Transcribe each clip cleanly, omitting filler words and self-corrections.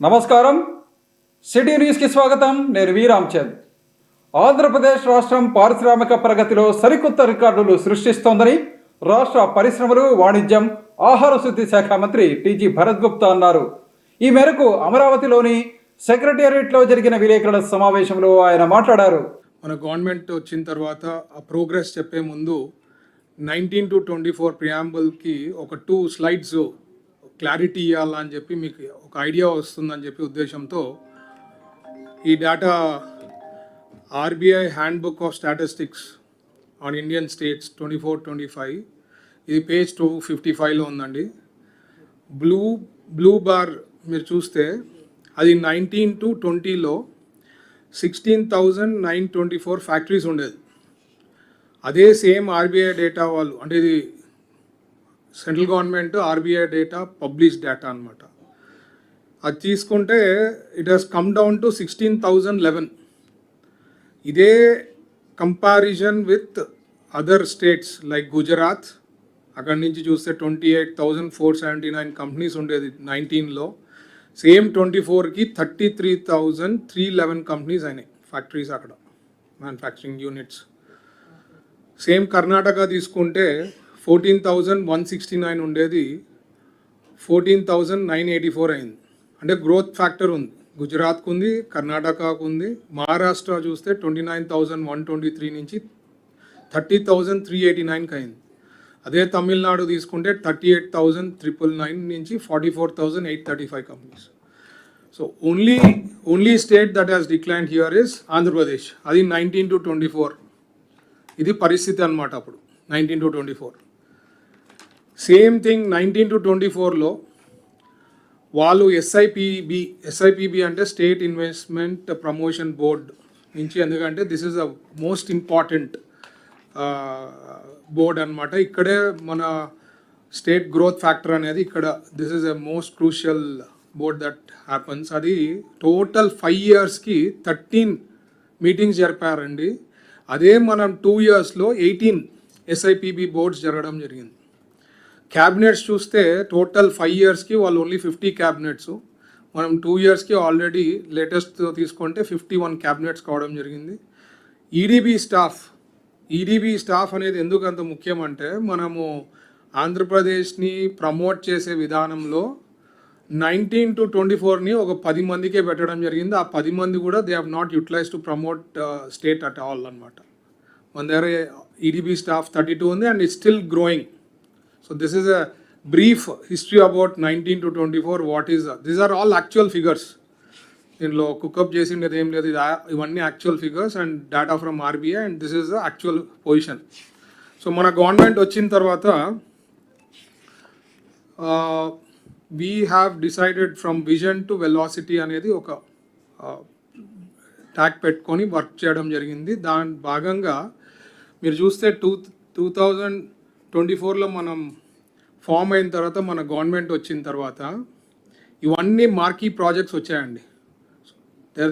నమస్కారం. సిటీ న్యూస్కి స్వాగతం. నేను వి రామచంద్. ఆంధ్రప్రదేశ్ రాష్ట్రం పారిశ్రామిక ప్రగతిలో సరికొత్త రికార్డులు సృష్టిస్తోందని రాష్ట్ర పరిశ్రమలు, వాణిజ్యం, ఆహార శుద్ధి శాఖ మంత్రి టీజీ భరత్ గుప్తా అన్నారు. ఈ మేరకు అమరావతిలోని సెక్రటేరియట్లో జరిగిన విలేకరుల సమావేశంలో ఆయన మాట్లాడారు. మన గవర్నమెంట్ వచ్చిన తర్వాత ఆ ప్రోగ్రెస్ చెప్పే ముందు 19 to 24 ప్రియాంబుల్కి ఒక 2 స్లైడ్స్ క్లారిటీ ఇవ్వాలని చెప్పి మీకు ఒక ఐడియా వస్తుందని చెప్పి ఉద్దేశంతో ఈ data RBI handbook of statistics on Indian states 24-25 ఇది పేజ్ 255లో ఉందండి. బ్లూ బార్ మీరు చూస్తే అది 19 to 20లో 16,924 ఫ్యాక్టరీస్ ఉండేది. అదే సేమ్ ఆర్బీఐ డేటా వాళ్ళు, అంటే ఇది central government RBI data publish data అనమాట. అది తీసుకుంటే it has come down to 16,011. ఇదే comparison with other states like Gujarat, అక్కడి నుంచి చూస్తే 28,479 కంపెనీస్ ఉండేది 19లో. సేమ్ 24కి 33,311 కంపెనీస్ అయినాయి ఫ్యాక్టరీస్ అక్కడ, మ్యానుఫ్యాక్చరింగ్ యూనిట్స్. సేమ్ కర్ణాటక తీసుకుంటే 14,169 ఉండేది 14,984 అయింది. అంటే గ్రోత్ ఫ్యాక్టర్ ఉంది. గుజరాత్కు ఉంది, కర్ణాటకకు ఉంది. మహారాష్ట్ర చూస్తే 29,123 నుంచి 30,389కి అయింది. అదే తమిళనాడు తీసుకుంటే 38,999 నుంచి 44,835 companies. So only state that has declined here is Andhra Pradesh. అది 19 to 24. ఇది పరిస్థితి అన్నమాట అప్పుడు 19 to 24. సేమ్ థింగ్ 19 to 24లో వాళ్ళు ఎస్ఐపిబి అంటే స్టేట్ ఇన్వెస్ట్మెంట్ ప్రమోషన్ బోర్డ్ నుంచి, ఎందుకంటే this is a most important board అనమాట. ఇక్కడే మన స్టేట్ గ్రోత్ ఫ్యాక్టర్ అనేది ఇక్కడ this is a most crucial board that happens. అది టోటల్ 5 yearsకి 13 మీటింగ్స్ జరిపారండి. అదే మనం 2 yearsలో 18 ఎస్ఐపిబి బోర్డ్స్ జరగడం జరిగింది. క్యాబినెట్స్ చూస్తే టోటల్ 5 yearsకి వాళ్ళు ఓన్లీ 50 క్యాబినెట్స్. మనం 2 yearsకి ఆల్రెడీ లేటెస్ట్ తీసుకుంటే 51 క్యాబినెట్స్ కావడం జరిగింది. ఈడీబీ స్టాఫ్ అనేది ఎందుకు అంత ముఖ్యం అంటే, మనము ఆంధ్రప్రదేశ్ని ప్రమోట్ చేసే విధానంలో 19 to 24ని ఒక 10 మందికే పెట్టడం జరిగింది. ఆ 10 మంది కూడా they have not utilise to promote state at all అనమాట. మన దగ్గర ఈడీబీ స్టాఫ్ 32 ఉంది and it's still growing. So this is a brief history about 19 to 24. What is these are all actual figures. దీనిలో కుకప్ చేసిండేది ఏం లేదు. ఇవన్నీ actual figures and data from RBI and this is the actual position. So మన government వచ్చిన తర్వాత we have decided from vision to velocity అనేది ఒక ట్యాగ్ పెట్టుకొని వర్క్ చేయడం జరిగింది. దాని భాగంగా మీరు చూస్తే 2024లో మనం ఫామ్ అయిన తర్వాత, మన గవర్నమెంట్ వచ్చిన తర్వాత ఇవన్నీ మార్కీ ప్రాజెక్ట్స్ వచ్చాయండి.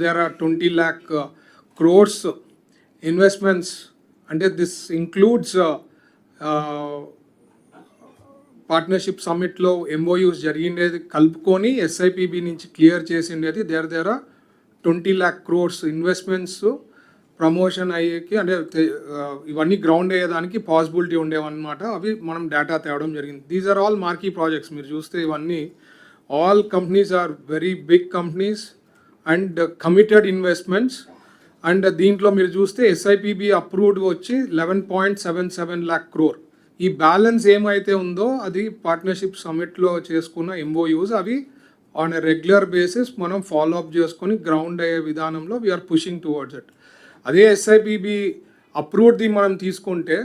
There are 20 lakh crores investments. అంటే దిస్ ఇంక్లూడ్స్ పార్ట్నర్షిప్ సమ్మిట్లో ఎంఓయూస్ జరిగిండేది కలుపుకొని ఎస్ఐపిబి నుంచి క్లియర్ చేసిండేది. There are 20 lakh crores investments promotion అయ్యేకి, అంటే ఇవన్నీ గ్రౌండ్ అయ్యేదానికి పాసిబిలిటీ ఉండేవన్నమాట. అవి మనం డేటా తేవడం జరిగింది. These are all marquee projects. మీరు చూస్తే ఇవన్నీ all companies are very big companies and committed investments. And దీంట్లో మీరు చూస్తే ఎస్ఐపిబి అప్రూవ్డ్ వచ్చి 11.77 lakh crore. ఈ బ్యాలెన్స్ ఏమైతే ఉందో అది పార్ట్నర్షిప్ సమ్మిట్లో చేసుకున్న ఎంఓయూస్. అవి ఆన్ ఎ రెగ్యులర్ బేసిస్ మనం ఫాలో అప్ చేసుకొని గ్రౌండ్ అయ్యే విధానంలో వీఆర్ పుషింగ్ టువర్డ్స్ ఇట్. అదే ఎస్ఐపిబి అప్రూవ్డ్ది మనం తీసుకుంటే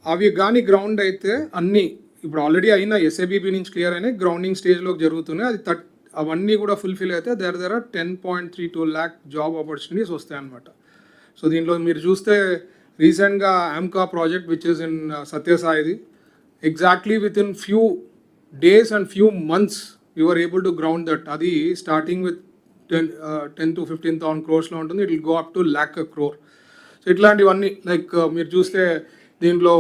అవి కానీ గ్రౌండ్ అయితే అన్నీ ఇప్పుడు ఆల్రెడీ అయినా ఎస్ఐపిబి నుంచి క్లియర్ అయినాయి, గ్రౌండింగ్ స్టేజ్లోకి జరుగుతున్నాయి. అది అవన్నీ కూడా ఫుల్ఫిల్ అయితే దేర్ 10.32 lakh జాబ్ ఆపర్చునిటీస్ వస్తాయన్నమాట. సో దీంట్లో మీరు చూస్తే రీసెంట్గా ఆమ్కా ప్రాజెక్ట్ విచ్ ఇస్ ఇన్ సత్యసాయిది, exactly within few days and few months you are able to ground that. అది స్టార్టింగ్ విత్ 10 to 15,000 crores ఉంటుంది. It will go up to 1 lakh crore. So ఇట్లాంటివన్నీ like మీరు చూస్తే దీంట్లో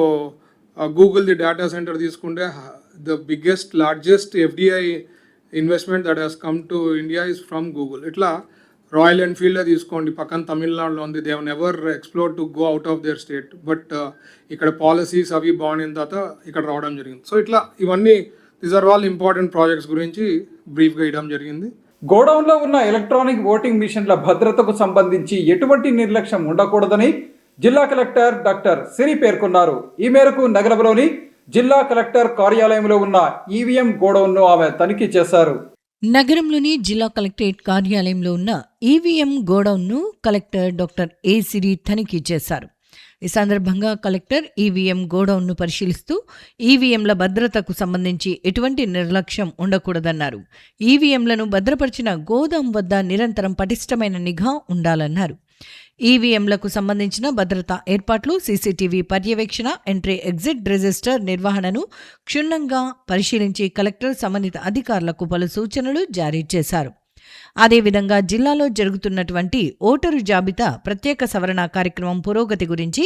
గూగుల్ది data centre తీసుకుంటే the biggest largest FDI investment that has come to India is from Google. ఇట్లా Royal Enfield తీసుకోండి, పక్కన తమిళనాడులో ఉంది. They never explore to go out of their state, but ఇక్కడ పాలసీస్ అవి బాగుండిన తర్వాత ఇక్కడ రావడం జరిగింది. సో ఇట్లా ఇవన్నీ these are all important projects గురించి బ్రీఫ్గా ఇవ్వడం జరిగింది. గోడౌన్లో ఉన్న ఎలక్ట్రానిక్ ఓటింగ్ మిషన్ల భద్రతకు సంబంధించి ఎటువంటి నిర్లక్ష్యం ఉండకూడదని జిల్లా కలెక్టర్ డాక్టర్ సిరి పేర్కొన్నారు. ఈ మేరకు నగరంలోని జిల్లా కలెక్టర్ కార్యాలయంలో ఉన్న ఈవీఎం గోడౌన్ను ఆమె తనిఖీ చేశారు. నగరంలోని జిల్లా కలెక్టరేట్ కార్యాలయంలో ఉన్న ఈవీఎం గోడౌన్ను కలెక్టర్ డాక్టర్ ఏ సిరి తనిఖీ చేశారు. ఈ సందర్భంగా కలెక్టర్ ఈవీఎం గోడౌన్ను పరిశీలిస్తూ ఈవీఎంల భద్రతకు సంబంధించి ఎటువంటి నిర్లక్ష్యం ఉండకూడదన్నారు. ఈవీఎంలను భద్రపరిచిన గోదాం వద్ద నిరంతరం పటిష్టమైన నిఘా ఉండాలన్నారు. ఈవీఎంలకు సంబంధించిన భద్రతా ఏర్పాట్లు, సీసీటీవీ పర్యవేక్షణ, ఎంట్రీ ఎగ్జిట్ రిజిస్టర్ నిర్వహణను క్షుణ్ణంగా పరిశీలించి కలెక్టర్ సంబంధిత అధికారులకు పలు సూచనలు జారీ చేశారు. అదేవిధంగా జిల్లాలో జరుగుతున్నటువంటి ఓటరు జాబితా ప్రత్యేక సవరణ కార్యక్రమం పురోగతి గురించి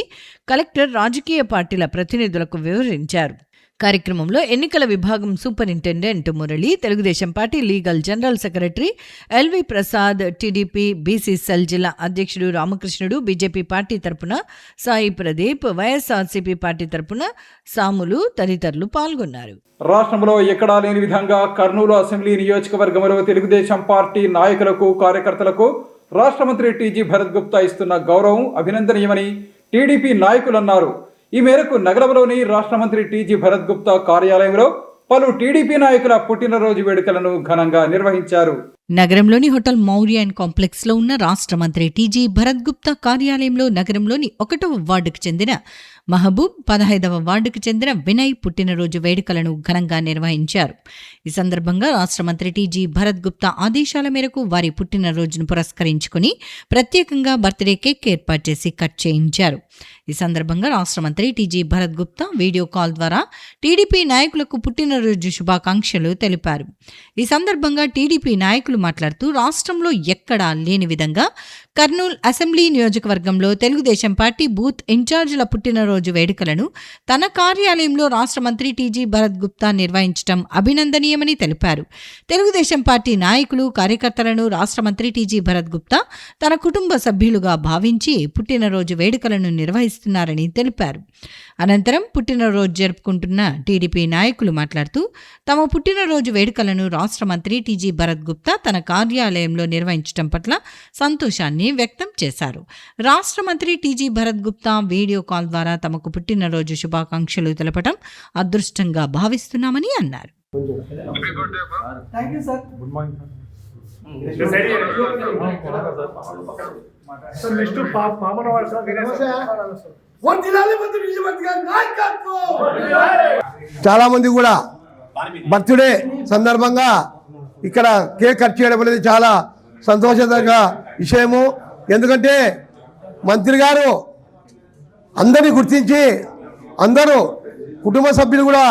కలెక్టర్ రాజకీయ పార్టీల ప్రతినిధులకు వివరించారు. కార్యక్రమంలో ఎన్నికల విభాగం superintendent Murali, Telugu Desam party legal general secretary L V Prasad, TDP BC cell జిల్లా అధ్యక్షుడు రామకృష్ణుడు, బీజేపీ పార్టీ తరపున సాయి ప్రదీప్, వైఎస్ఆర్సీపీ పార్టీ తరపున సాములు తదితరులు పాల్గొన్నారు. రాష్ట్రంలో ఎక్కడా లేని విధంగా కర్నూలు అసెంబ్లీ నియోజకవర్గంలో తెలుగుదేశం పార్టీ నాయకులకు, కార్యకర్తలకు రాష్ట్ర మంత్రి టీజీ భరత్ గుప్తా ఇస్తున్న గౌరవం అభినందనీయమని టీడీపీ నాయకులు అన్నారు. ఈ మేరకు నగరంలోని రాష్ట్ర మంత్రి టీజీ భరత్ గుప్తా కార్యాలయంలో పలు టీడీపీ నాయకుల పుట్టినరోజు వేడుకలను ఘనంగా నిర్వహించారు. నగరంలోని హోటల్ మౌర్య అండ్ కాంప్లెక్స్ లో ఉన్న రాష్ట్ర మంత్రి టీజీ భరత్ గుప్తా కార్యాలయంలో నగరంలోని 1వ వార్డుకు చెందిన మహబూబ్, 15వ వార్డుకు చెందిన వినయ్ పుట్టినరోజు వేడుకలను ఘనంగా నిర్వహించారు. ఈ సందర్భంగా రాష్ట్ర మంత్రి టీజీ భరత్ గుప్తా ఆదేశాల మేరకు వారి పుట్టినరోజును పురస్కరించుకుని ప్రత్యేకంగా బర్త్డే కేక్ ఏర్పాటు చేసి కట్ చేయించారు. ఈ సందర్భంగా రాష్ట్ర మంత్రి TG Bharat Gupta video call ద్వారా టీడీపీ నాయకులకు పుట్టినరోజు శుభాకాంక్షలు తెలిపారు. ఈ సందర్భంగా టీడీపీ నాయకులు మాట్లాడుతూ రాష్ట్రంలో ఎక్కడా లేని విధంగా కర్నూలు అసెంబ్లీ నియోజకవర్గంలో తెలుగుదేశం పార్టీ బూత్ ఇన్ఛార్జీల పుట్టినరోజు వేడుకలను తన కార్యాలయంలో రాష్ట్ర మంత్రి టీజీ భరత్ గుప్తా నిర్వహించడం అభినందనీయమని తెలిపారు. తెలుగుదేశం పార్టీ నాయకులు, కార్యకర్తలను రాష్ట్ర మంత్రి టీజీ భరత్ గుప్తా తన కుటుంబ సభ్యులుగా భావించి పుట్టినరోజు వేడుకలను నిర్వహిస్తున్నారని తెలిపారు. అనంతరం పుట్టినరోజు జరుపుకుంటున్న టీడీపీ నాయకులు మాట్లాడుతూ తమ పుట్టినరోజు వేడుకలను రాష్ట్ర మంత్రి టీజీ భరత్ గుప్తా తన కార్యాలయంలో నిర్వహించడం పట్ల సంతోషాన్ని వ్యక్తం చేశారు. రాష్ట్ర మంత్రి TG Bharat Gupta video call ద్వారా తమకు పుట్టినరోజు శుభాకాంక్షలు తెలపడం అదృష్టంగా భావిస్తున్నామని అన్నారు. చాలా మంది కూడా బర్త్డే సందర్భంగా ఇక్కడ కేక్ కట్ చేయడం అనేది చాలా సంతోషకర విషయము. ఎందుకంటే మంత్రి గారు అందరినీ గుర్తించి అందరూ కుటుంబ సభ్యులు కూడా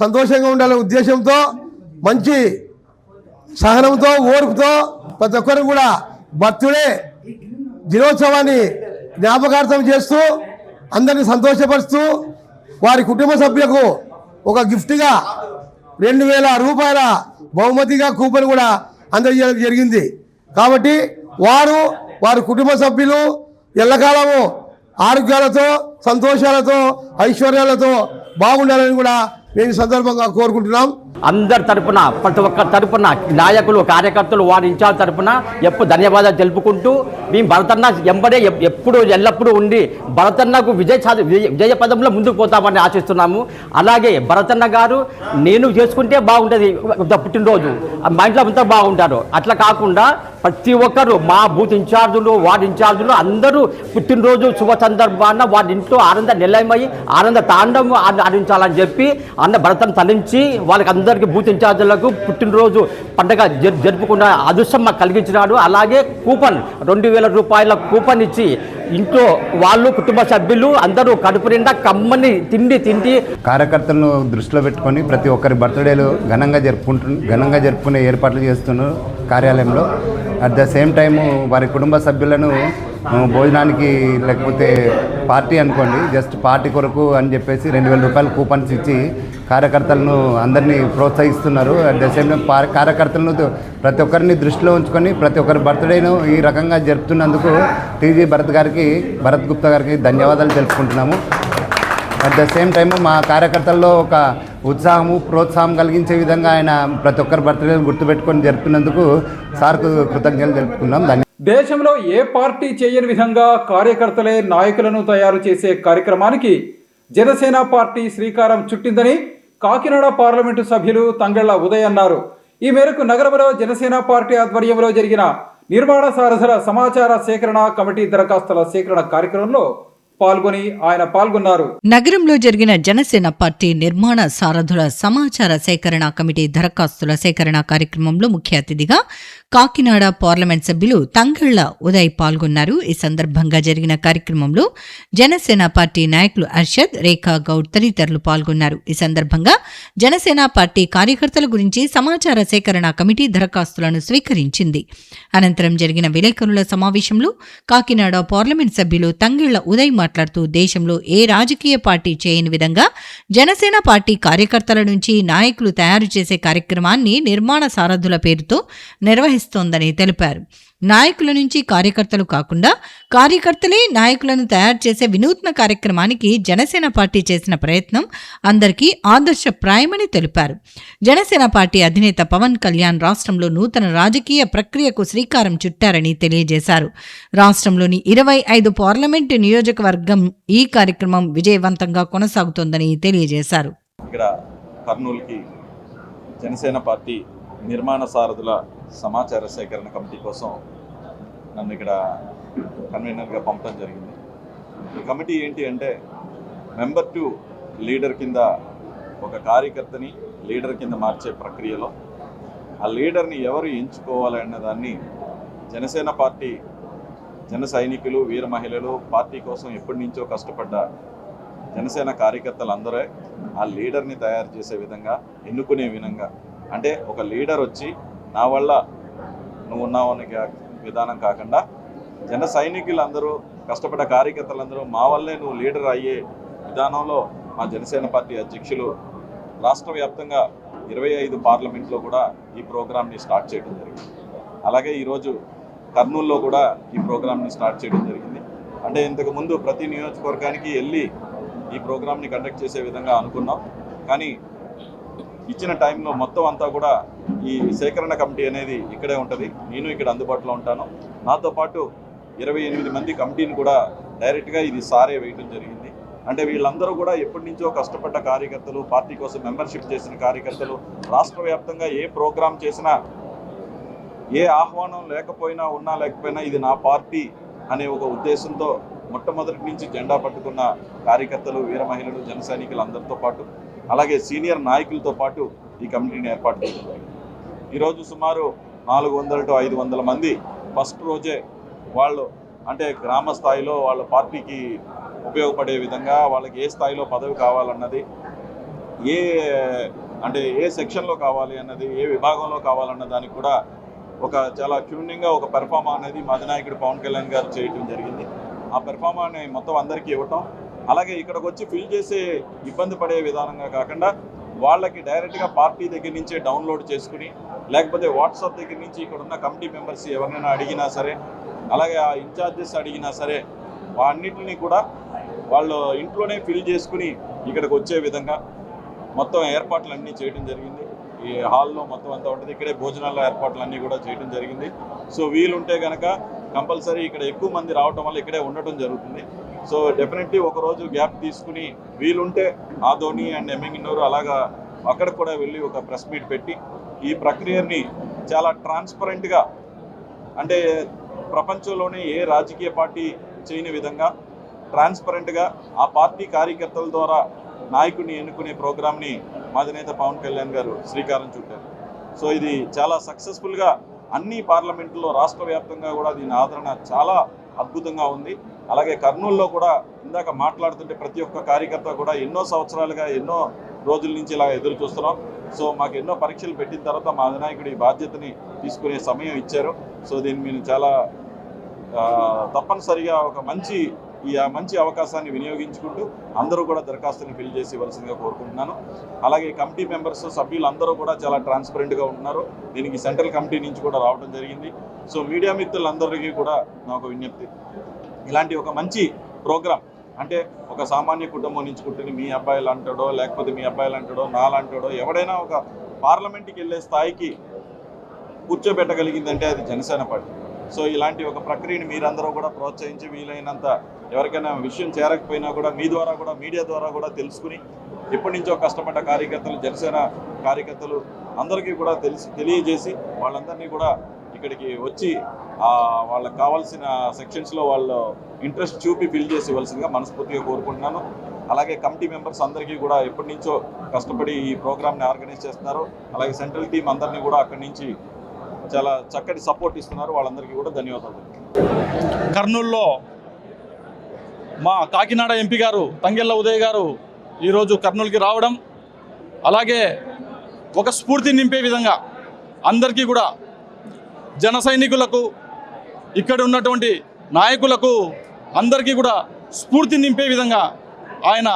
సంతోషంగా ఉండాలనే ఉద్దేశంతో, మంచి సహనంతో, ఓర్పుతో ప్రతి ఒక్కరు కూడా బర్త్డే దినోత్సవాన్ని జ్ఞాపకార్థం చేస్తూ అందరిని సంతోషపరుస్తూ వారి కుటుంబ సభ్యులకు ఒక గిఫ్ట్గా 2000 రూపాయల బహుమతిగా కూపన్ కూడా అందజేయడం జరిగింది. కాబట్టి వారి కుటుంబ సభ్యులు ఎల్లకాలము ఆరోగ్యాలతో, సంతోషాలతో, ఐశ్వర్యాలతో బాగుండాలని కూడా మేము సందర్భంగా కోరుకుంటున్నాం. అందరి తరపున, ప్రతి ఒక్క తరపున నాయకులు, కార్యకర్తలు, వారి ఇన్ఛార్జ్ తరపున ఎప్పుడు ధన్యవాదాలు తెలుపుకుంటూ మేము భరతన్న ఎంబడే ఎప్పుడు ఎల్లప్పుడూ ఉండి భరతన్నకు విజయ పదంలో ముందుకు పోతామని ఆశిస్తున్నాము. అలాగే భరతన్న గారు నేను చేసుకుంటే బాగుంటుంది పుట్టినరోజు, మా ఇంట్లో అంతా బాగుంటారు. అట్లా కాకుండా ప్రతి ఒక్కరు మా బూత్ ఇన్ఛార్జులు, వార్డు ఇన్ఛార్జులు అందరూ పుట్టినరోజు శుభ సందర్భాన వారి ఇంట్లో ఆనంద నిలయమై ఆనంద తాండవం ఆడించాలని చెప్పి భరతను తలించి వాళ్ళకి అందరికీ బూత్ ఇన్ఛార్జీలకు పుట్టినరోజు పండుగ జరుపుకున్న అదృష్టం మాకు కలిగించినాడు. అలాగే కూపన్ 2000 రూపాయల కూపన్ ఇచ్చి ఇంట్లో వాళ్ళు, కుటుంబ సభ్యులు అందరూ కడుపు నిండా కమ్మని తిండి కార్యకర్తలను దృష్టిలో పెట్టుకొని ప్రతి ఒక్కరి బర్త్డేలు ఘనంగా జరుపుకునే ఏర్పాట్లు చేస్తున్నారు కార్యాలయంలో. అట్ ద సేమ్ టైము వారి కుటుంబ సభ్యులను భోజనానికి, లేకపోతే పార్టీ అనుకోండి, జస్ట్ పార్టీ కొరకు అని చెప్పేసి 2000 రూపాయల కూపన్స్ ఇచ్చి కార్యకర్తలను అందరినీ ప్రోత్సహిస్తున్నారు. అట్ ద సేమ్ టైం కార్యకర్తలను ప్రతి ఒక్కరిని దృష్టిలో ఉంచుకొని ప్రతి ఒక్కరి బర్త్డేను ఈ రకంగా జరుపుతున్నందుకు టీజీ భరత్ గుప్తా గారికి ధన్యవాదాలు తెలుపుకుంటున్నాము. అట్ ద సేమ్ టైం మా కార్యకర్తల్లో ఒక ప్రోత్సాహం కలిగించే విధంగా ఆయన ప్రతి ఒక్కరి బర్త్డేలు గుర్తుపెట్టుకొని జరుపుతున్నందుకు సార్కు కృతజ్ఞతలు తెలుపుకున్నాం. దేశంలో ఏ పార్టీ చేయని విధంగా కార్యకర్తలే నాయకులను తయారు చేసే కార్యక్రమానికి జనసేన పార్టీ శ్రీకారం చుట్టిందని కాకినాడ పార్లమెంటు సభ్యులు తంగళ్ల ఉదయ్ అన్నారు. ఈ మేరకు నగరంలో జనసేన పార్టీ ఆధ్వర్యంలో జరిగిన నిర్మాణ సారథుల సమాచార సేకరణ కమిటీ దరఖాస్తుల సేకరణ కార్యక్రమంలో ఆయన పాల్గొన్నారు. నగరంలో జరిగిన జనసేన పార్టీ నిర్మాణ సారథుల సమాచార సేకరణ కమిటీ దరఖాస్తుల సేకరణ కార్యక్రమంలో ముఖ్య అతిథిగా కాకినాడ పార్లమెంట్ సభ్యులు తంగళ్ల ఉదయ్ పాల్గొన్నారు. ఈ సందర్భంగా జరిగిన కార్యక్రమంలో జనసేన పార్టీ నాయకులు అర్షద్, రేఖా గౌడ్ తదితరులు పాల్గొన్నారు. ఈ సందర్భంగా జనసేన పార్టీ కార్యకర్తల గురించి సమాచార సేకరణ కమిటీ దరఖాస్తులను స్వీకరించింది. అనంతరం జరిగిన విలేకరుల సమావేశంలో కాకినాడ పార్లమెంట్ సభ్యులు తంగళ్ల ఉదయ్ మాట్లాడుతూ దేశంలో ఏ రాజకీయ పార్టీ చేయని విధంగా జనసేన పార్టీ కార్యకర్తల నుంచి నాయకులు తయారు చేసే కార్యక్రమాన్ని నిర్మాణ సారథుల పేరుతో నిర్వహిస్తోందని తెలిపారు. నాయకుల నుంచి కార్యకర్తలు కాకుండా కార్యకర్తలే నాయకులను తయారు చేసే వినూత్న కార్యక్రమానికి జనసేన పార్టీ చేసిన ప్రయత్నం అందరికీ ఆదర్శప్రాయమని తెలిపారు. జనసేన పార్టీ అధినేత పవన్ కళ్యాణ్ రాష్ట్రంలో నూతన రాజకీయ ప్రక్రియకు శ్రీకారం చుట్టారని తెలియజేశారు. రాష్ట్రంలోని 25 పార్లమెంటు నియోజకవర్గం ఈ కార్యక్రమం విజయవంతంగా కొనసాగుతోందని తెలియజేశారు. ఇక్కడ కర్నూలుకి జనసేన పార్టీ నిర్మాణ సారథుల సమాచార సేకరణ కమిటీ కోసం నన్ను ఇక్కడ కన్వీనర్గా పంపడం జరిగింది. ఈ కమిటీ ఏంటి అంటే మెంబర్ టు లీడర్ కింద ఒక కార్యకర్తని లీడర్ కింద మార్చే ప్రక్రియలో ఆ లీడర్ని ఎవరు ఎంచుకోవాలన్న దాన్ని జనసేన పార్టీ జన సైనికులు, వీర మహిళలు, పార్టీ కోసం ఎప్పటి నుంచో కష్టపడ్డ జనసేన కార్యకర్తలందరూ ఆ లీడర్ని తయారు చేసే విధంగా, ఎన్నుకునే విధంగా, అంటే ఒక లీడర్ వచ్చి నా వల్ల నువ్వు ఉన్నావు అనే విధానం కాకుండా జన సైనికులందరూ, కష్టపడ్డ కార్యకర్తలందరూ మా వల్లే నువ్వు లీడర్ అయ్యే విధానంలో మా జనసేన పార్టీ అధ్యక్షులు రాష్ట్ర వ్యాప్తంగా 25 పార్లమెంట్లో కూడా ఈ ప్రోగ్రామ్ని స్టార్ట్ చేయడం జరిగింది. అలాగే ఈరోజు కర్నూలులో కూడా ఈ ప్రోగ్రామ్ని స్టార్ట్ చేయడం జరిగింది. అంటే ఇంతకుముందు ప్రతి నియోజకవర్గానికి వెళ్ళి ఈ ప్రోగ్రామ్ని కండక్ట్ చేసే విధంగా అనుకున్నాం. కానీ ఇచ్చిన టైంలో మొత్తం అంతా కూడా ఈ సేకరణ కమిటీ అనేది ఇక్కడే ఉంటుంది. నేను ఇక్కడ అందుబాటులో ఉంటాను. నాతో పాటు 28 మంది కమిటీని కూడా డైరెక్ట్గా ఇది సారే వేయడం జరిగింది. అంటే వీళ్ళందరూ కూడా ఎప్పటి నుంచో కష్టపడ్డ కార్యకర్తలు, పార్టీ కోసం మెంబర్షిప్ చేసిన కార్యకర్తలు, రాష్ట్ర వ్యాప్తంగా ఏ ప్రోగ్రాం చేసినా, ఏ ఆహ్వానం లేకపోయినా, ఉన్నా లేకపోయినా ఇది నా పార్టీ అనే ఒక ఉద్దేశంతో మొట్టమొదటి నుంచి జెండా పట్టుకున్న కార్యకర్తలు, వీర మహిళలు, జన సైనికులు అందరితో పాటు, అలాగే సీనియర్ నాయకులతో పాటు ఈ కమిటీని ఏర్పాటు చేయడం జరిగింది. ఈరోజు సుమారు 400 to 500 మంది ఫస్ట్ రోజే వాళ్ళు, అంటే గ్రామ స్థాయిలో వాళ్ళ పార్టీకి ఉపయోగపడే విధంగా వాళ్ళకి ఏ స్థాయిలో పదవి కావాలన్నది, ఏ సెక్షన్లో కావాలి అన్నది, ఏ విభాగంలో కావాలన్న దానికి కూడా ఒక చాలా ట్యూనింగ్గా ఒక పెర్ఫార్మా అనేది మా అధినాయకుడు పవన్ కళ్యాణ్ గారు చేయడం జరిగింది. ఆ పెర్ఫార్మాని మొత్తం అందరికీ ఇవ్వటం, అలాగే ఇక్కడికి వచ్చి ఫిల్ చేసే ఇబ్బంది పడే విధానంగా కాకుండా వాళ్ళకి డైరెక్ట్గా పార్టీ దగ్గర నుంచే డౌన్లోడ్ చేసుకుని, లేకపోతే వాట్సాప్ దగ్గర నుంచి ఇక్కడ ఉన్న కమిటీ మెంబర్స్ ఎవరినైనా అడిగినా సరే, అలాగే ఆ ఇన్ఛార్జెస్ అడిగినా సరే, అన్నింటినీ కూడా వాళ్ళు ఇంట్లోనే ఫిల్ చేసుకుని ఇక్కడికి వచ్చే విధంగా మొత్తం ఏర్పాట్లు అన్నీ చేయడం జరిగింది. ఈ హాల్లో మొత్తం అంతా ఉంటుంది. ఇక్కడే భోజనాల ఏర్పాట్లు అన్నీ కూడా చేయడం జరిగింది. సో వీలుంటే కనుక కంపల్సరీ ఇక్కడ ఎక్కువ మంది రావటం వల్ల ఇక్కడే ఉండటం జరుగుతుంది. సో డెఫినెట్లీ ఒకరోజు గ్యాప్ తీసుకుని వీలుంటే ఆదోని అండ్ ఎమ్మింగినూరు అలాగా అక్కడికి కూడా వెళ్ళి ఒక ప్రెస్ మీట్ పెట్టి ఈ ప్రక్రియని చాలా ట్రాన్స్పరెంట్గా, అంటే ప్రపంచంలోనే ఏ రాజకీయ పార్టీ చేయని విధంగా ట్రాన్స్పరెంట్గా ఆ పార్టీ కార్యకర్తల ద్వారా నాయకుడిని ఎన్నుకునే ప్రోగ్రామ్ని మా అధినేత పవన్ కళ్యాణ్ గారు శ్రీకారం చుట్టారు. సో ఇది చాలా సక్సెస్ఫుల్గా అన్ని పార్లమెంట్లో రాష్ట్ర వ్యాప్తంగా కూడా దీని ఆదరణ చాలా అద్భుతంగా ఉంది. అలాగే కర్నూలులో కూడా ఇందాక మాట్లాడుతుంటే ప్రతి ఒక్క కార్యకర్త కూడా ఎన్నో సంవత్సరాలుగా, ఎన్నో రోజుల నుంచి ఇలా ఎదురు చూస్తున్నాం. సో మాకు ఎన్నో పరీక్షలు పెట్టిన తర్వాత మా అధినాయకుడు ఈ బాధ్యతని తీసుకునే సమయం ఇచ్చారు. సో దీన్ని మేము చాలా తప్పనిసరిగా ఒక మంచి ఈ మంచి అవకాశాన్ని వినియోగించుకుంటూ అందరూ కూడా దరఖాస్తుని ఫిల్ చేసి ఇవ్వాల్సిందిగా కోరుకుంటున్నాను. అలాగే కమిటీ మెంబర్స్ సభ్యులు అందరూ కూడా చాలా ట్రాన్స్పరెంట్గా ఉంటున్నారు. దీనికి సెంట్రల్ కమిటీ నుంచి కూడా రావడం జరిగింది. సో మీడియా మిత్రులందరికీ కూడా నాకు విజ్ఞప్తి, ఇలాంటి ఒక మంచి ప్రోగ్రాం అంటే ఒక సామాన్య కుటుంబం నుంచి పుట్టిన మీ అబ్బాయిలు అంటాడో లేకపోతే మీ అబ్బాయిలు అంటాడో నాలంటాడో ఎవడైనా ఒక పార్లమెంట్కి వెళ్ళే స్థాయికి కూర్చోబెట్టగలిగిందంటే అది జనసేన పార్టీ. సో ఇలాంటి ఒక ప్రక్రియని మీరందరూ కూడా ప్రోత్సహించి వీలైనంత ఎవరికైనా విషయం చేరకపోయినా కూడా మీ ద్వారా కూడా మీడియా ద్వారా కూడా తెలుసుకుని ఎప్పటి నుంచో కష్టపడ్డ కార్యకర్తలు జనసేన కార్యకర్తలు అందరికీ కూడా తెలియజేసి వాళ్ళందరినీ కూడా ఇక్కడికి వచ్చి వాళ్ళకి కావాల్సిన సెక్షన్స్లో వాళ్ళు ఇంట్రెస్ట్ చూపి ఫిల్ చేసి ఇవ్వాల్సిందిగా మనస్ఫూర్తిగా కోరుకుంటున్నాను. అలాగే కమిటీ మెంబర్స్ అందరికీ కూడా ఎప్పటి నుంచో కష్టపడి ఈ ప్రోగ్రామ్ని ఆర్గనైజ్ చేస్తున్నారు. అలాగే సెంట్రల్ టీం అందరినీ కూడా అక్కడి నుంచి చాలా చక్కటి సపోర్ట్ ఇస్తున్నారు. వాళ్ళందరికీ కూడా ధన్యవాదాలు. కర్నూలులో మా కాకినాడ ఎంపీ గారు తంగెళ్ళ ఉదయ్ గారు ఈరోజు కర్నూలుకి రావడం, అలాగే ఒక స్ఫూర్తి నింపే విధంగా అందరికీ కూడా జన సైనికులకు ఇక్కడ ఉన్నటువంటి నాయకులకు అందరికీ కూడా స్ఫూర్తి నింపే విధంగా ఆయన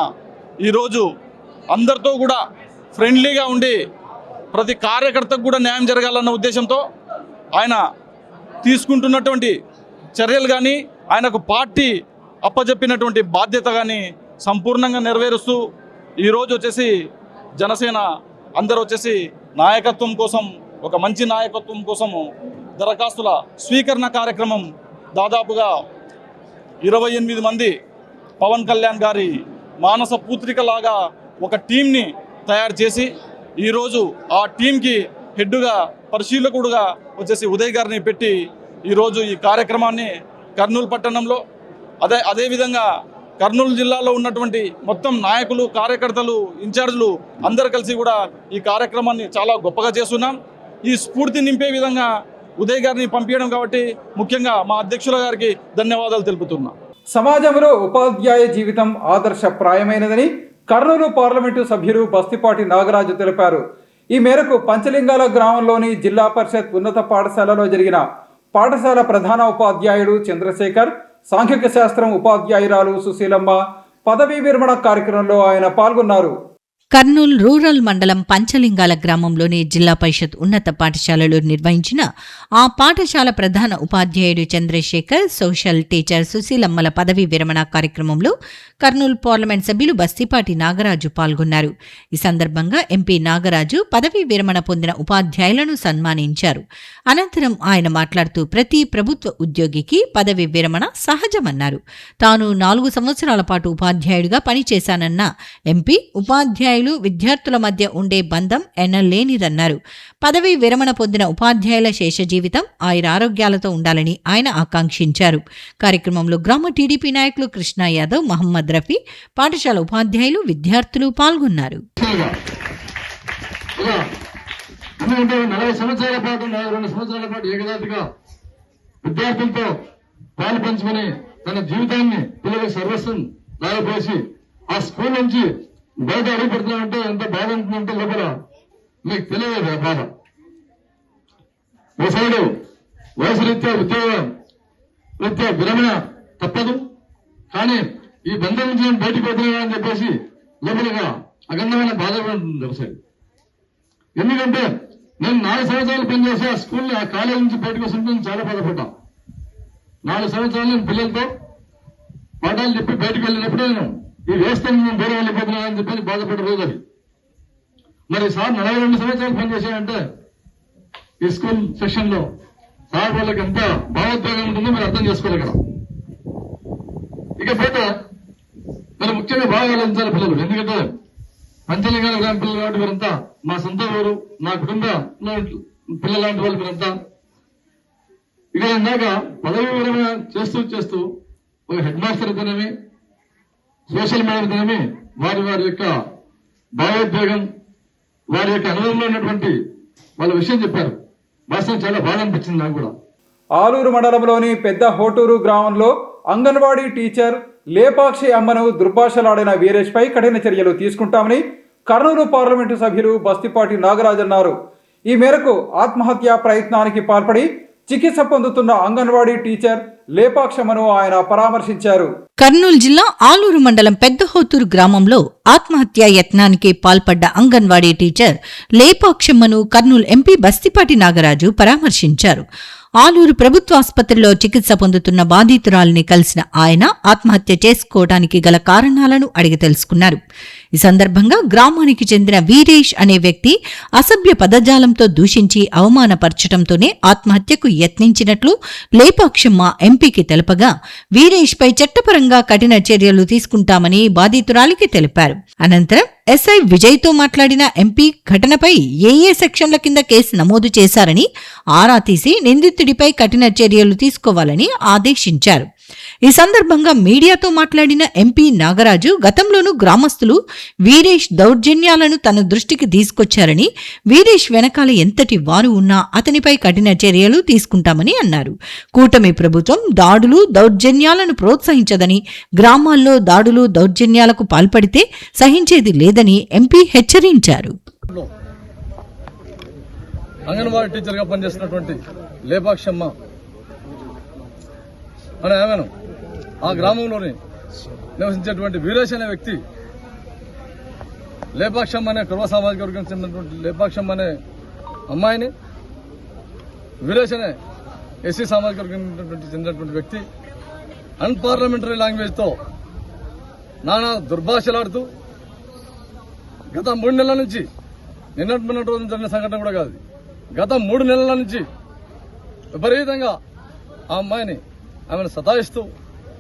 ఈరోజు అందరితో కూడా ఫ్రెండ్లీగా ఉండి ప్రతి కార్యకర్తకు కూడా న్యాయం జరగాలన్న ఉద్దేశంతో ఆయన తీసుకుంటున్నటువంటి చర్యలు కానీ ఆయనకు పార్టీ అప్పచెప్పినటువంటి బాధ్యత కానీ సంపూర్ణంగా నెరవేరుస్తూ ఈరోజు వచ్చేసి జనసేన అందరూ వచ్చేసి నాయకత్వం కోసం, ఒక మంచి నాయకత్వం కోసము దరఖాస్తుల స్వీకరణ కార్యక్రమం దాదాపుగా 28 మంది పవన్ కళ్యాణ్ గారి మానస పూత్రికలాగా ఒక టీంని తయారు చేసి ఈరోజు ఆ టీంకి హెడ్డుగా పరిశీలకుడుగా వచ్చేసి ఉదయ్ గారిని పెట్టి ఈరోజు ఈ కార్యక్రమాన్ని కర్నూలు పట్టణంలో అదేవిధంగా కర్నూలు జిల్లాలో ఉన్నటువంటి మొత్తం నాయకులు, కార్యకర్తలు, ఇన్ఛార్జీలు అందరు కలిసి కూడా ఈ కార్యక్రమాన్ని చాలా గొప్పగా చేస్తున్నాం. ఈ స్ఫూర్తి నింపే విధంగా ఉదయ్ గారిని పంపించడం కాబట్టి ముఖ్యంగా మా అధ్యక్షుల గారికి ధన్యవాదాలు తెలుపుతున్నా. సమాజంలో ఉపాధ్యాయ జీవితం ఆదర్శప్రాయమైనదని కర్నూలు పార్లమెంటు సభ్యులు బస్తిపాటి నాగరాజు తెలిపారు. ఈ మేరకు పంచలింగాల గ్రామంలోని జిల్లా పరిషత్ ఉన్నత పాఠశాలలో జరిగిన పాఠశాల ప్రధాన ఉపాధ్యాయుడు చంద్రశేఖర్, సాంఘిక శాస్త్రం ఉపాధ్యాయురాలు సుశీలమ్మ పదవీ విరమణ కార్యక్రమంలో ఆయన పాల్గొన్నారు. కర్నూలు రూరల్ మండలం పంచలింగాల గ్రామంలోని జిల్లా పరిషత్ ఉన్నత పాఠశాలలో నిర్వహించిన ఆ పాఠశాల ప్రధాన ఉపాధ్యాయుడు చంద్రశేఖర్, సోషల్ టీచర్ సుశీలమ్మల పదవీ విరమణ కార్యక్రమంలో కర్నూలు పార్లమెంట్ సభ్యులు బస్తిపాటి నాగరాజు పాల్గొన్నారు. ఈ సందర్భంగా ఎంపీ నాగరాజు పదవీ విరమణ పొందిన ఉపాధ్యాయులను సన్మానించారు. అనంతరం ఆయన మాట్లాడుతూ ప్రతి ప్రభుత్వ ఉద్యోగికి పదవీ విరమణ సహజమన్నారు. తాను 4 సంవత్సరాల పాటు ఉపాధ్యాయుడిగా పనిచేశానన్న ఎంపీ ఉపాధ్యాయులు విద్యార్థుల మధ్య ఉండే బంధం ఎన్నలేనిదన్నారు. పదవీ విరమణ పొందిన ఉపాధ్యాయుల శేష జీవితం ఆయురారోగ్యాలతో ఉండాలని ఆయన ఆకాంక్షించారు. కార్యక్రమంలో గ్రామ టీడీపీ నాయకులు కృష్ణ యాదవ్, మహమ్మద్ రఫీ, పాఠశాల ఉపాధ్యాయులు, విద్యార్థులు పాల్గొన్నారు. 40 సంవత్సరాల పాటు 42 సంవత్సరాల పాటు ఏకదాటిగా విద్యార్థులతో పాలు పంచుకొని తన జీవితాన్ని పిల్లలకు సర్వస్వం దారిపోసి ఆ స్కూల్ నుంచి బయట అడుగు పెడుతున్నామంటే ఎంత బాధ ఉంటుందంటే లోపల మీకు తెలియదు ఆ బాధ. ఒకసారి వయసు రీత్యా రీత్యా విరమణ తప్పదు, కానీ ఈ బంధం నుంచి నేను బయటకు పోతున్నా అని చెప్పేసి లోపలగా అగంధమైన బాధ ఉంటుంది ఒకసారి. ఎందుకంటే నేను 4 సంవత్సరాలు పనిచేసి ఆ స్కూల్లో ఆ కాలేజీ నుంచి బయటకు వస్తుంటే చాలా బాధపడ్డా. 4 సంవత్సరాలు నేను పిల్లలతో పాఠాలు చెప్పి బయటకు వెళ్ళినప్పుడు నేను ఈ వ్యవస్థను నేను దూరం వెళ్ళిపోతున్నాను అని చెప్పి బాధపడే రోజు అది. మరి సార్ 42 సంవత్సరాలు పనిచేశాయంటే ఈ స్కూల్ సెక్షన్ లో సార్ వాళ్ళకి ఎంత భావోద్వేగం ఉంటుందో మీరు అర్థం చేసుకోవాలి ఇక్కడ. ఇకపోతే మరి ముఖ్యంగా బాగా ఆలోచించాలి పిల్లలు. ఎందుకంటే పంచలింగాల గ్రామ పిల్లలు కాబట్టి మీరంతా మా సొంత ఊరు, నా కుటుంబ పిల్లల లాంటి వాళ్ళు మీరంతా. ఇక్కడ ఇందాక పదవి విరమణ చేస్తూ ఒక హెడ్ మాస్టర్ అయితేనేమి, సోషల్ మీడియా అయితేనేమి వారి యొక్క భావోద్వేగం, వారి యొక్క అనుభవంలో ఉన్నటువంటి వాళ్ళ విషయం చెప్పారు. వాస్తవం చాలా బాధ అనిపించింది నాకు కూడా. ఆలూరు మండలంలోని పెద్ద హోటూరు గ్రామంలో అంగన్వాడీ టీచర్ లేపాక్షి అమ్మను దుర్భాషలాడిన వీరేష్పై కఠిన చర్యలు తీసుకుంటామని కర్నూలు పార్లమెంటు సభ్యులు బస్తిపాటి నాగరాజు అన్నారు. ఈ మేరకు ఆత్మహత్యా ప్రయత్నానికి పాల్పడి చికిత్స పొందుతున్న అంగన్వాడీ టీచర్ లేపాక్షమ్మను ఆయన పరామర్శించారు. కర్నూలు జిల్లా ఆలూరు మండలం పెద్దహోతూరు గ్రామంలో ఆత్మహత్యా యత్నానికి పాల్పడ్డ అంగన్వాడీ టీచర్ లేపాక్షమ్మను కర్నూలు ఎంపీ బస్తిపాటి నాగరాజు పరామర్శించారు. ఆలూరు ప్రభుత్వ ఆసుపత్రిలో చికిత్స పొందుతున్న బాధితురాలిని కలిసిన ఆయన ఆత్మహత్య చేసుకోవడానికి గల కారణాలను అడిగి తెలుసుకున్నారు. ఈ సందర్భంగా గ్రామానికి చెందిన వీరేష్ అనే వ్యక్తి అసభ్య పదజాలంతో దూషించి అవమానపరచడంతోనే ఆత్మహత్యకు యత్నించినట్లు లేపాక్షమ్మ ఎంపీకి తెలపగా వీరేష్పై చట్టపరంగా కఠిన చర్యలు తీసుకుంటామని బాధితురాలికి తెలిపారు. అనంతరం ఎస్ఐ విజయ్తో మాట్లాడిన ఎంపీ ఘటనపై ఏ సెక్షన్ల కింద కేసు నమోదు చేశారని ఆరా తీసి నిందితుడిపై కఠిన చర్యలు తీసుకోవాలని ఆదేశించారు. ఈ సందర్భంగా మీడియాతో మాట్లాడిన ఎంపీ నాగరాజు గతంలోనూ గ్రామస్తులు వీరేష్ దౌర్జన్యాలను తన దృష్టికి తీసుకొచ్చారని, వీరేష్ వెనకాల ఎంతటి వారు ఉన్నా అతనిపై కఠిన చర్యలు తీసుకుంటామని అన్నారు. కూటమి ప్రభుత్వం దాడులు దౌర్జన్యాలను ప్రోత్సహించదని, గ్రామాల్లో దాడులు దౌర్జన్యాలకు పాల్పడితే సహించేది లేదని ఎంపీ హెచ్చరించారు. అంగన్వాడీ టీచర్గా పనిచేస్తున్నటువంటి లేపాక్షమ్మ అనే ఆమెను ఆ గ్రామంలోని నివసించేటువంటి వీరేష్ అనే వ్యక్తి లేపాక్షమ్మ అనే కుర్వ సామాజిక వర్గం చెందినటువంటి లేపాక్షమ్మ అనే అమ్మాయిని వీరేష్ అనే ఎస్సీ సామాజిక వర్గం చెందినటువంటి వ్యక్తి అన్పార్లమెంటరీ లాంగ్వేజ్తో నానా దుర్భాషలాడుతూ గత 3 నెలల నుంచి నిన్నటి రోజు జరిగిన సంఘటన కూడా కాదు, గత 3 నెలల నుంచి విపరీతంగా ఆ అమ్మాయిని ఆమెను సతాయిస్తూ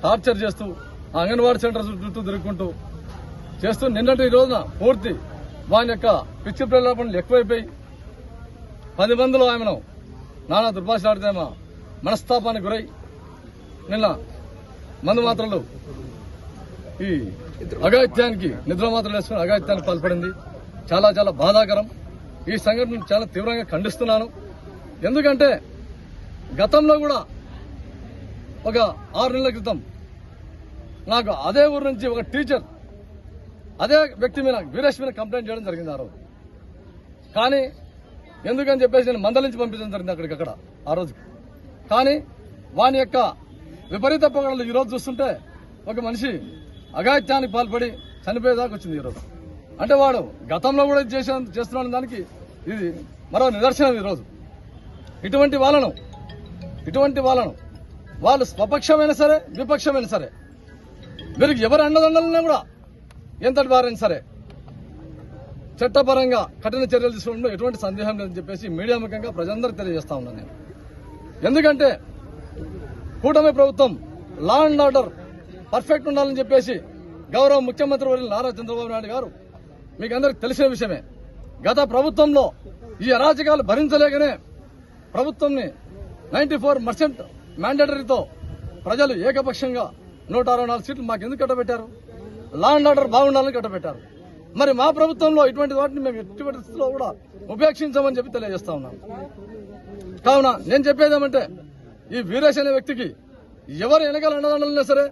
టార్చర్ చేస్తూ ఆ అంగన్వాడీ సెంటర్ చుట్టూ తిరుగుకుంటూ చేస్తూ నిన్నటి రోజున పూర్తి వాని యొక్క పిచ్చి ప్రలాపనలు ఎక్కువైపోయి 10 మందిలో ఆమెను నానా దుర్భాషలాడితే ఆమె మనస్తాపానికి గురై నిన్న మందు మాత్రలు ఈ అఘాయిత్యానికి నిద్ర మాత్రలు వేసుకుని అఘాయిత్యానికి పాల్పడింది. చాలా చాలా బాధాకరం. ఈ సంఘటన చాలా తీవ్రంగా ఖండిస్తున్నాను. ఎందుకంటే గతంలో కూడా ఒక 6 నెలల క్రితం నాకు అదే ఊరు నుంచి ఒక టీచర్ అదే వ్యక్తి మీద వీరేష్ మీద కంప్లైంట్ చేయడం జరిగింది ఆ రోజు. కానీ ఎందుకని చెప్పేసి నేను మందలించి పంపించడం జరిగింది అక్కడ ఆ రోజు. కానీ వాని యొక్క విపరీత పొగడలు ఈరోజు చూస్తుంటే ఒక మనిషి అఘాయిత్యానికి పాల్పడి చనిపోయేదాకా వచ్చింది ఈరోజు. అంటే వాడు గతంలో కూడా చేస్తున్నాడు దానికి ఇది మరో నిదర్శనం. ఈరోజు ఇటువంటి వాళ్ళను వాళ్ళు స్వపక్షమైనా సరే విపక్షమైనా సరే వీరికి ఎవరు అండదండలున్నా కూడా ఎంతటి వారైనా సరే చట్టపరంగా కఠిన చర్యలు తీసుకోవడంలో ఎటువంటి సందేహం లేదని చెప్పేసి మీడియా ముఖంగా ప్రజలందరికీ తెలియజేస్తా ఉన్నాను నేను. ఎందుకంటే కూటమి ప్రభుత్వం లా అండ్ ఆర్డర్ పర్ఫెక్ట్ ఉండాలని చెప్పేసి గౌరవ ముఖ్యమంత్రి వర్యులు నారా చంద్రబాబు నాయుడు గారు మీకు అందరికి తెలిసిన విషయమే. గత ప్రభుత్వంలో ఈ అరాచకాలు భరించలేకనే ప్రభుత్వంని 94% మ్యాండేటరీతో ప్రజలు ఏకపక్షంగా 164 సీట్లు మాకు ఎందుకు కట్టబెట్టారు? లా అండ్ ఆర్డర్ బాగుండాలని కట్టబెట్టారు. మరి మా ప్రభుత్వంలో ఇటువంటి వాటిని మేము ఎట్టి పరిస్థితుల్లో కూడా ఉపేక్షించామని చెప్పి తెలియజేస్తా ఉన్నాం. కావున నేను చెప్పేది ఏమంటే ఈ వీరేష్ అనే వ్యక్తికి ఎవరు వెనకాల అండదండలైనా సరే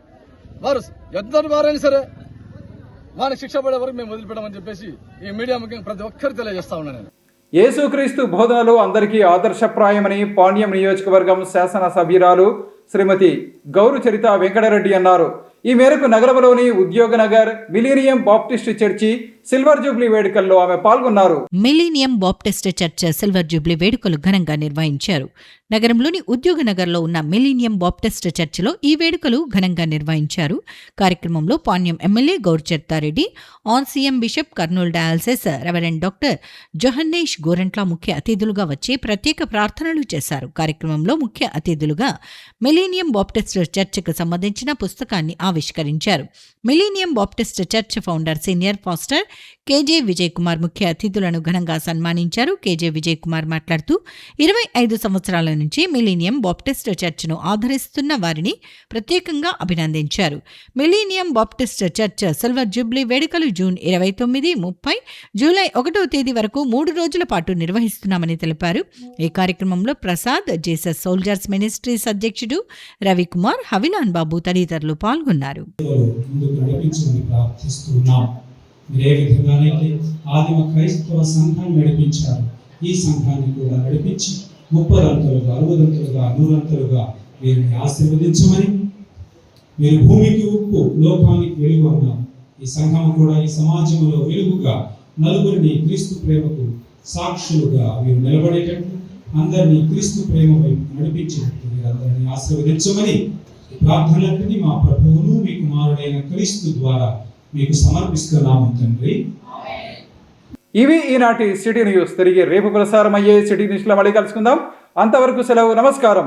వారు ఎంతటి వారైనా సరే వారికి శిక్ష పడే వరకు మేము వదిలిపెట్టమని చెప్పేసి ఈ మీడియా ముఖ్యంగా ప్రతి ఒక్కరు తెలియజేస్తా ఉన్నాను నేను. యేసుక్రీస్తు బోధనలు అందరికీ ఆదర్శప్రాయమని పాణ్యం నియోజకవర్గం శాసనసభ్యురాలు శ్రీమతి గౌరు చరిత వెంకటరెడ్డి అన్నారు. ఈ మేరకు నగరంలోని Udyognagar millennium Baptist church silver jubilee వేడుకల్లో ఆమె పాల్గొన్నారు. Millennium Baptist church silver jubilee వేడుకలు ఘనంగా నిర్వహించారు. నగరంలోని ఉద్యోగనగర్లో ఉన్న మిలీనియం బాప్టిస్ట్ చర్చిలో ఈ వేడుకలు ఘనంగా నిర్వహించారు. కార్యక్రమంలో Panyam MLA Gouru Charitha Reddy, RCM bishop Kurnool diocese reverend doctor Johannes Gorantla ముఖ్య అతిథులుగా వచ్చి ప్రత్యేక ప్రార్థనలు చేశారు. కార్యక్రమంలో ముఖ్య అతిథులుగా మిలీనియం బాప్టిస్ట్ చర్చ్కు సంబంధించిన పుస్తకాన్ని ఆవిష్కరించారు. Millennium Baptist church founder senior pastor K J Vijay Kumar ముఖ్య అతిథులను ఘనంగా సన్మానించారు. కేజే విజయ్ కుమార్ మాట్లాడుతూ 25 సంవత్సరాల నుంచి మిలీనియం బాప్టిస్ట్ చర్చ్ను ఆదరిస్తున్న వారిని ప్రత్యేకంగా అభినందించారు. Millennium Baptist church silver jubilee వేడుకలు జూన్ 29, 30, జూలై 1వ తేదీ వరకు 3 రోజుల పాటు నిర్వహిస్తున్నామని తెలిపారు. ఈ కార్యక్రమంలో ప్రసాద్, జీసస్ సోల్జర్స్ మినిస్ట్రీస్ అధ్యక్షుడు రవికుమార్, హవిలాన్ బాబు తదితరులు పాల్గొన్నారు. ఏ విధంగానైతే ఆదిమ క్రైస్తవ సంఘాన్ని నడిపించారు, ఈ సంఘాన్ని కూడా నడిపించి 30 60 100 వీరిని ఆశీర్వదించమని, మీరు భూమికి ఉప్పు లోకానికి వెలుగు అన్నారు. ఈ సంఘం కూడా ఈ సమాజంలో వెలుగుగా నలుగురిని క్రీస్తు ప్రేమకు సాక్షులుగా వీరు నిలబడేటట్టు, అందరినీ క్రీస్తు ప్రేమ వైపు నడిపించేటట్టు వీరందరినీ ఆశీర్వదించమని ప్రార్థనలన్నింటినీ మా ప్రభువును మీ కుమారుడైన క్రీస్తు ద్వారా మీకు సమర్పిస్తున్నాము తండ్రి. ఇవి ఈనాటి సిటీ న్యూస్. తిరిగి రేపు ప్రసారం అయ్యే సిటీ న్యూస్లో మళ్ళీ కలుసుకుందాం. అంతవరకు సెలవు. నమస్కారం.